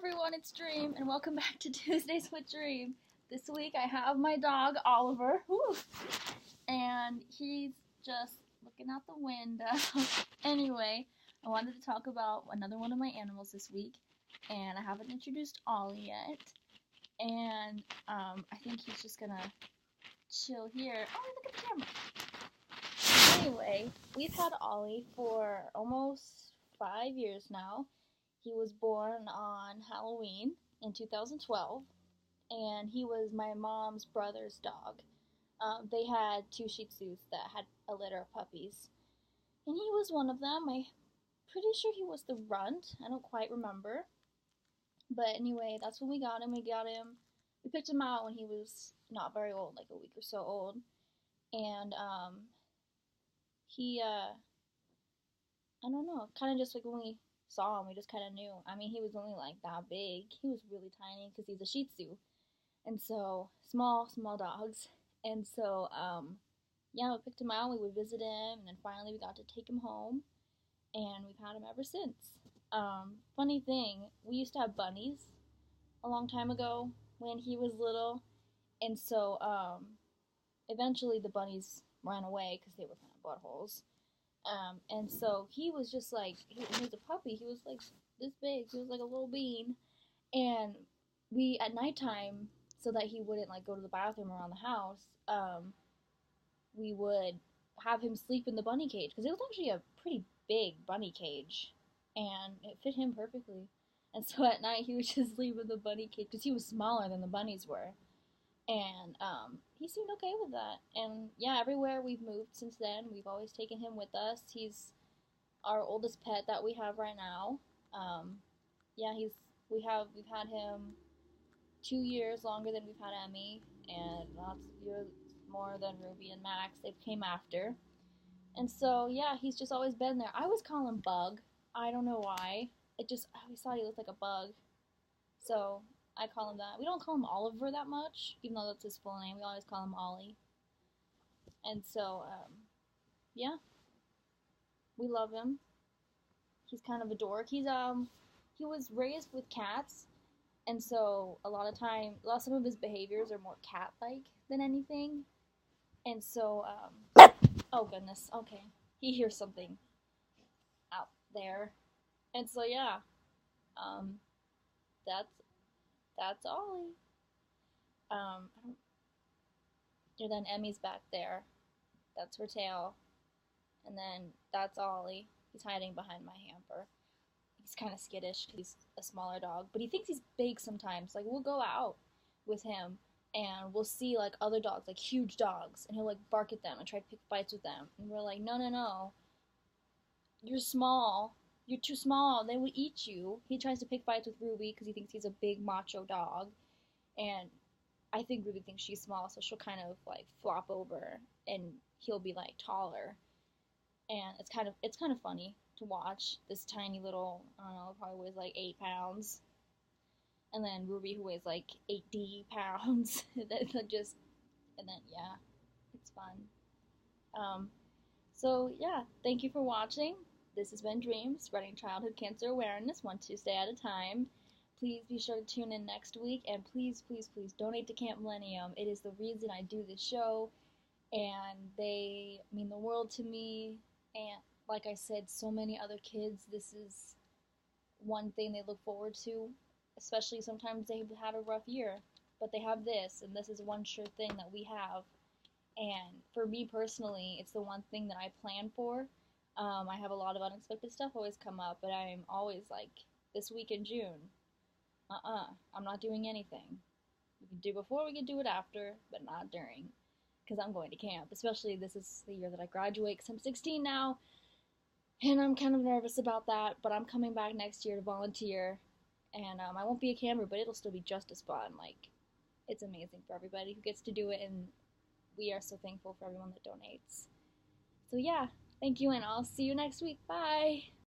everyone, it's Dream, and welcome back to Tuesdays with Dream. This week I have my dog, Oliver, and he's just looking out the window. Anyway, I wanted to talk about another one of my animals this week, and I haven't introduced Ollie yet, and I think he's just gonna chill here. Oh, look at the camera! Anyway, we've had Ollie for almost 5 years now. He was born on Halloween in 2012, and he was my mom's brother's dog. They had two Shih Tzus that had a litter of puppies, and he was one of them. I'm pretty sure he was the runt. I don't quite remember. But anyway, that's when we got him. We picked him out when he was not very old, like a week or so old. And I don't know, kind of just like when we saw him, we just kind of knew. I mean, he was only like that big. He was really tiny because he's a Shih Tzu. And so, small dogs. And so, yeah, we picked him out, we would visit him, and then finally we got to take him home. And we've had him ever since. Funny thing, we used to have bunnies a long time ago when he was little. And so, eventually the bunnies ran away because they were kind of buttholes. And so he was just like, he was a puppy, he was like this big, he was like a little bean, and we, at nighttime, so that he wouldn't like go to the bathroom around the house, we would have him sleep in the bunny cage, because it was actually a pretty big bunny cage, and it fit him perfectly, and so at night he would just sleep in the bunny cage, because he was smaller than the bunnies were. And he seemed okay with that. And yeah, everywhere we've moved since then, we've always taken him with us. He's our oldest pet that we have right now. Yeah, we've had him 2 years longer than we've had Emmy, and lots of years more than Ruby and Max. They came after. And so yeah, he's just always been there. I always call him Bug. I don't know why. I always thought he looked like a bug. So I call him that. We don't call him Oliver that much, even though that's his full name. We always call him Ollie. And so, yeah, we love him. He's kind of a dork. He was raised with cats, and so some of his behaviors are more cat-like than anything. And so, oh goodness, okay, he hears something out there. And so, yeah, that's Ollie. And then Emmy's back there. That's her tail. And then that's Ollie. He's hiding behind my hamper. He's kind of skittish because he's a smaller dog, but he thinks he's big sometimes. Like, we'll go out with him, and we'll see, like, other dogs, like, huge dogs, and he'll, like, bark at them and try to pick fights with them. And we're like, no. You're small. You're too small. They would eat you. He tries to pick fights with Ruby because he thinks he's a big macho dog. And I think Ruby thinks she's small, so she'll kind of, like, flop over, and he'll be, like, taller. And it's kind of funny to watch this tiny little, I don't know, probably weighs, like, 8 pounds. And then Ruby, who weighs, like, 80 pounds. and then, yeah, it's fun. So, yeah, thank you for watching. This has been Dream, spreading childhood cancer awareness one Tuesday at a time. Please be sure to tune in next week, and please donate to Camp Millennium. It is the reason I do this show, and they mean the world to me, and like I said, so many other kids, this is one thing they look forward to, especially sometimes they've had a rough year, but they have this, and this is one sure thing that we have, and for me personally, it's the one thing that I plan for. I have a lot of unexpected stuff always come up, but I'm always like, this week in June, I'm not doing anything. We can do before, we can do it after, but not during, because I'm going to camp. Especially this is the year that I graduate, because I'm 16 now, and I'm kind of nervous about that, but I'm coming back next year to volunteer, and I won't be a camper, but it'll still be just as fun. Like, it's amazing for everybody who gets to do it, and we are so thankful for everyone that donates. So yeah, thank you, and I'll see you next week. Bye!